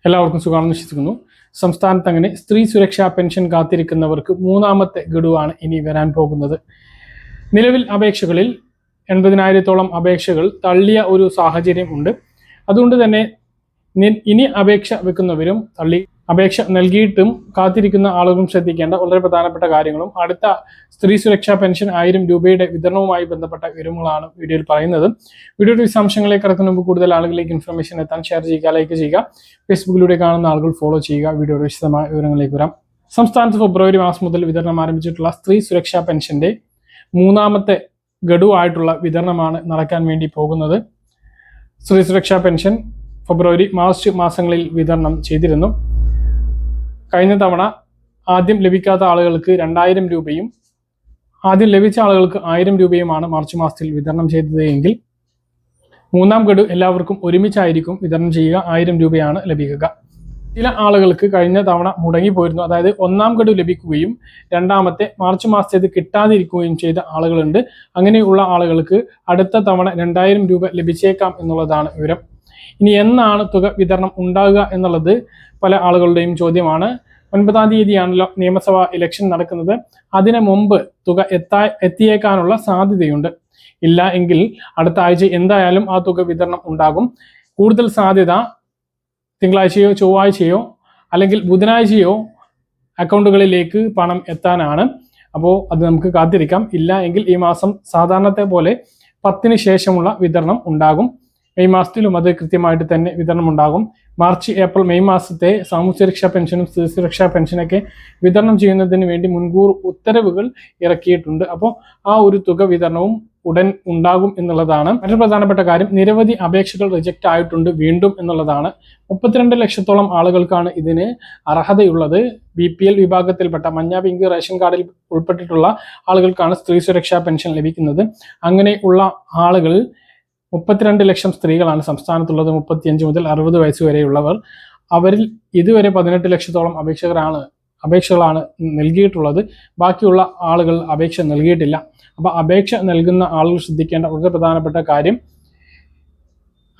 എല്ലാവർക്കും സുഖമാണെന്ന് വിശ്വസിക്കുന്നു. സംസ്ഥാനത്ത് അങ്ങനെ സ്ത്രീ സുരക്ഷാ പെൻഷൻ കാത്തിരിക്കുന്നവർക്ക് മൂന്നാമത്തെ ഗഡുവാണ് ഇനി വരാൻ പോകുന്നത്. നിലവിൽ അപേക്ഷകളിൽ 80,000-ഓളം അപേക്ഷകൾ തള്ളിയ ഒരു സാഹചര്യം ഉണ്ട്. അതുകൊണ്ട് തന്നെ ഇനി അപേക്ഷ വെക്കുന്നവരും അപേക്ഷ നൽകിയിട്ടും കാത്തിരിക്കുന്ന ആളുകളും ശ്രദ്ധിക്കേണ്ട വളരെ പ്രധാനപ്പെട്ട കാര്യങ്ങളും അടുത്ത സ്ത്രീ സുരക്ഷാ പെൻഷൻ 1000 രൂപയുടെ വിതരണവുമായി ബന്ധപ്പെട്ട വിവരങ്ങളാണ് വീഡിയോയിൽ പറയുന്നത്. വീഡിയോയുടെ വിശദാംശങ്ങളിലേക്ക് കടക്കുന്ന മുമ്പ് കൂടുതൽ ആളുകളിലേക്ക് ഇൻഫർമേഷൻ എത്താൻ ഷെയർ ചെയ്യുക, ലൈക്ക് ചെയ്യുക, ഫേസ്ബുക്കിലൂടെ കാണുന്ന ആളുകൾ ഫോളോ ചെയ്യുക. വീഡിയോയുടെ വിശദമായ വിവരങ്ങളിലേക്ക് വരാം. സംസ്ഥാനത്ത് ഫെബ്രുവരി മാസം മുതൽ വിതരണം ആരംഭിച്ചിട്ടുള്ള സ്ത്രീ സുരക്ഷാ പെൻഷന്റെ മൂന്നാമത്തെ ഗഡുവായിട്ടുള്ള വിതരണമാണ് നടക്കാൻ വേണ്ടി പോകുന്നത്. സ്ത്രീ സുരക്ഷാ പെൻഷൻ ഫെബ്രുവരി, മാർച്ച് മാസങ്ങളിൽ വിതരണം ചെയ്തിരുന്നു. കഴിഞ്ഞ തവണ ആദ്യം ലഭിക്കാത്ത ആളുകൾക്ക് 2000 രൂപയും ആദ്യം ലഭിച്ച ആളുകൾക്ക് 1000 രൂപയുമാണ് മാർച്ച് മാസത്തിൽ വിതരണം ചെയ്തത് എങ്കിൽ മൂന്നാം ഗഡു എല്ലാവർക്കും ഒരുമിച്ചായിരിക്കും വിതരണം ചെയ്യുക. 1000 രൂപയാണ് ലഭിക്കുക. ചില ആളുകൾക്ക് കഴിഞ്ഞ തവണ മുടങ്ങിപ്പോയിരുന്നു. അതായത് ഒന്നാം ഗഡു ലഭിക്കുകയും രണ്ടാമത്തെ മാർച്ച് മാസത്തേത് കിട്ടാതിരിക്കുകയും ചെയ്ത ആളുകളുണ്ട്. അങ്ങനെയുള്ള ആളുകൾക്ക് അടുത്ത തവണ 2000 രൂപ ലഭിച്ചേക്കാം എന്നുള്ളതാണ് വിവരം. ഇനി എന്നാണ് തുക വിതരണം ഉണ്ടാകുക എന്നുള്ളത് പല ആളുകളുടെയും ചോദ്യമാണ്. 9-ാം തീയതിയാണല്ലോ നിയമസഭാ ഇലക്ഷൻ നടക്കുന്നത്. അതിനു മുമ്പ് തുക എത്തിയേക്കാനുള്ള സാധ്യതയുണ്ട്. ഇല്ല എങ്കിൽ അടുത്ത ആഴ്ച എന്തായാലും ആ തുക വിതരണം ഉണ്ടാകും. കൂടുതൽ സാധ്യത തിങ്കളാഴ്ചയോ ചൊവ്വാഴ്ചയോ അല്ലെങ്കിൽ ബുധനാഴ്ചയോ അക്കൗണ്ടുകളിലേക്ക് പണം എത്താനാണ്. അപ്പോൾ അത് നമുക്ക് കാത്തിരിക്കാം. ഇല്ല എങ്കിൽ ഈ മാസം സാധാരണത്തെ പോലെ 10-ന് ശേഷമുള്ള വിതരണം ഉണ്ടാകും. മെയ് മാസത്തിലും അത് കൃത്യമായിട്ട് തന്നെ വിതരണം ഉണ്ടാകും. മാർച്ച്, ഏപ്രിൽ, മെയ് മാസത്തെ സാമൂഹ്യ സുരക്ഷാ പെൻഷനും സ്ത്രീ സുരക്ഷാ പെൻഷനൊക്കെ വിതരണം ചെയ്യുന്നതിന് വേണ്ടി മുൻകൂർ ഉത്തരവുകൾ ഇറക്കിയിട്ടുണ്ട്. അപ്പോൾ ആ ഒരു തുക വിതരണവും ഉടൻ ഉണ്ടാകും എന്നുള്ളതാണ്. മറ്റൊരു പ്രധാനപ്പെട്ട കാര്യം, നിരവധി അപേക്ഷകൾ റിജക്റ്റ് ആയിട്ടുണ്ട് വീണ്ടും എന്നുള്ളതാണ്. 32 ലക്ഷത്തോളം ആളുകൾക്കാണ് ഇതിന് അർഹതയുള്ളത്. BPL വിഭാഗത്തിൽപ്പെട്ട മഞ്ഞ, പിങ്ക് റേഷൻ കാർഡിൽ ഉൾപ്പെട്ടിട്ടുള്ള ആളുകൾക്കാണ് സ്ത്രീ സുരക്ഷാ പെൻഷൻ ലഭിക്കുന്നത്. അങ്ങനെയുള്ള ആളുകൾ 32 ലക്ഷം സ്ത്രീകളാണ് സംസ്ഥാനത്തുള്ളത്. 35 മുതൽ 60 വയസ്സ് വരെയുള്ളവർ. അവരിൽ ഇതുവരെ 18 ലക്ഷത്തോളം അപേക്ഷകളാണ് നൽകിയിട്ടുള്ളത്. ബാക്കിയുള്ള ആളുകൾ അപേക്ഷ നൽകിയിട്ടില്ല. അപ്പോൾ അപേക്ഷ നൽകുന്ന ആളുകൾ ശ്രദ്ധിക്കേണ്ട വളരെ പ്രധാനപ്പെട്ട കാര്യം,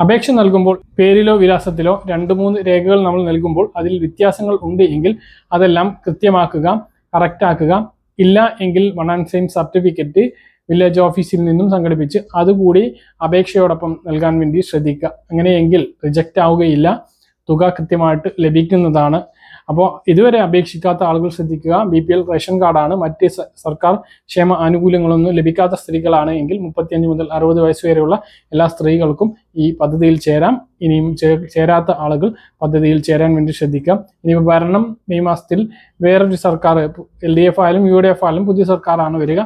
അപേക്ഷ നൽകുമ്പോൾ പേരിലോ വിലാസത്തിലോ 2-3 രേഖകൾ നമ്മൾ നൽകുമ്പോൾ അതിൽ വ്യത്യാസങ്ങൾ ഉണ്ട് എങ്കിൽ അതെല്ലാം കൃത്യമാക്കുക, കറക്റ്റാക്കുക. ഇല്ല എങ്കിൽ 1 സർട്ടിഫിക്കറ്റ് വില്ലേജ് ഓഫീസിൽ നിന്നും സംഘടിപ്പിച്ച് അതുകൂടി അപേക്ഷയോടൊപ്പം നൽകാൻ വേണ്ടി ശ്രദ്ധിക്കുക. അങ്ങനെയെങ്കിൽ റിജക്റ്റ് ആവുകയില്ല, തുക കൃത്യമായിട്ട് ലഭിക്കുന്നതാണ്. അപ്പോൾ ഇതുവരെ അപേക്ഷിക്കാത്ത ആളുകൾ ശ്രദ്ധിക്കുക. BPL റേഷൻ കാർഡാണ്, മറ്റ് സർക്കാർ ക്ഷേമ ആനുകൂല്യങ്ങളൊന്നും ലഭിക്കാത്ത സ്ത്രീകളാണ് എങ്കിൽ 35 മുതൽ 60 വയസ്സ് വരെയുള്ള എല്ലാ സ്ത്രീകൾക്കും ഈ പദ്ധതിയിൽ ചേരാം. ഇനിയും ചേരാത്ത ആളുകൾ പദ്ധതിയിൽ ചേരാൻ വേണ്ടി ശ്രദ്ധിക്കാം. ഇനി ഭരണം മെയ് മാസത്തിൽ വേറൊരു സർക്കാർ, LDF ആയാലും UDF ആയാലും പുതിയ സർക്കാരാണ് വരിക.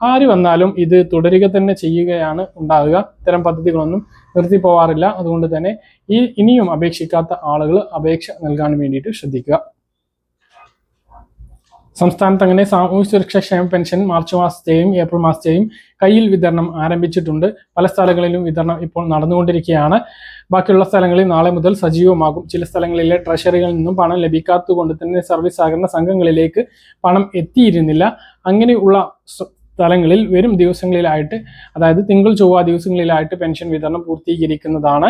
ആര് വന്നാലും ഇത് തുടരുക തന്നെ ചെയ്യുകയാണ് ഉണ്ടാകുക. ഇത്തരം പദ്ധതികളൊന്നും നിർത്തി പോവാറില്ല. അതുകൊണ്ട് തന്നെ ഇനിയും അപേക്ഷിക്കാത്ത ആളുകൾ അപേക്ഷ നൽകാൻ വേണ്ടിയിട്ട് ശ്രദ്ധിക്കുക. സംസ്ഥാനത്ത് അങ്ങനെ സാമൂഹ്യ സുരക്ഷാ ക്ഷേമ പെൻഷൻ മാർച്ച് മാസത്തെയും ഏപ്രിൽ മാസത്തെയും കയ്യിൽ വിതരണം ആരംഭിച്ചിട്ടുണ്ട്. പല സ്ഥലങ്ങളിലും വിതരണം ഇപ്പോൾ നടന്നുകൊണ്ടിരിക്കുകയാണ്. ബാക്കിയുള്ള സ്ഥലങ്ങളിൽ നാളെ മുതൽ സജീവമാകും. ചില സ്ഥലങ്ങളിലെ ട്രഷറികളിൽ നിന്നും പണം ലഭിക്കാത്തത് കൊണ്ട് തന്നെ സർവീസ് സഹകരണ സംഘങ്ങളിലേക്ക് പണം എത്തിയിരുന്നില്ല. അങ്ങനെയുള്ള സ്ഥലങ്ങളിൽ വരും ദിവസങ്ങളിലായിട്ട്, അതായത് തിങ്കൾ ചൊവ്വ ദിവസങ്ങളിലായിട്ട് പെൻഷൻ വിതരണം പൂർത്തീകരിക്കുന്നതാണ്.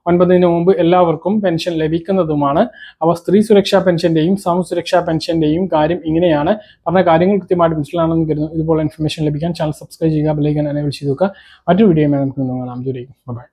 9-ന് മുമ്പ് എല്ലാവർക്കും പെൻഷൻ ലഭിക്കുന്നതുമാണ്. അപ്പോൾ സ്ത്രീ സുരക്ഷാ പെൻഷന്റെയും സാമൂഹ്യ സുരക്ഷാ പെൻഷന്റെയും കാര്യം ഇങ്ങനെയാണ്. പറഞ്ഞ കാര്യങ്ങൾ കൃത്യമായിട്ട് മനസ്സിലാണെന്ന് കരുതുന്നു. ഇതുപോലെ ഇൻഫർമേഷൻ ലഭിക്കാൻ ചാനൽ സബ്സ്ക്രൈബ് ചെയ്യുക, ബെൽ ഐക്കൺ എനേബിൾ ചെയ്ത് വെക്കുക. മറ്റൊരു വീഡിയോയുമായി നമുക്ക് കാണാം. ബൈ.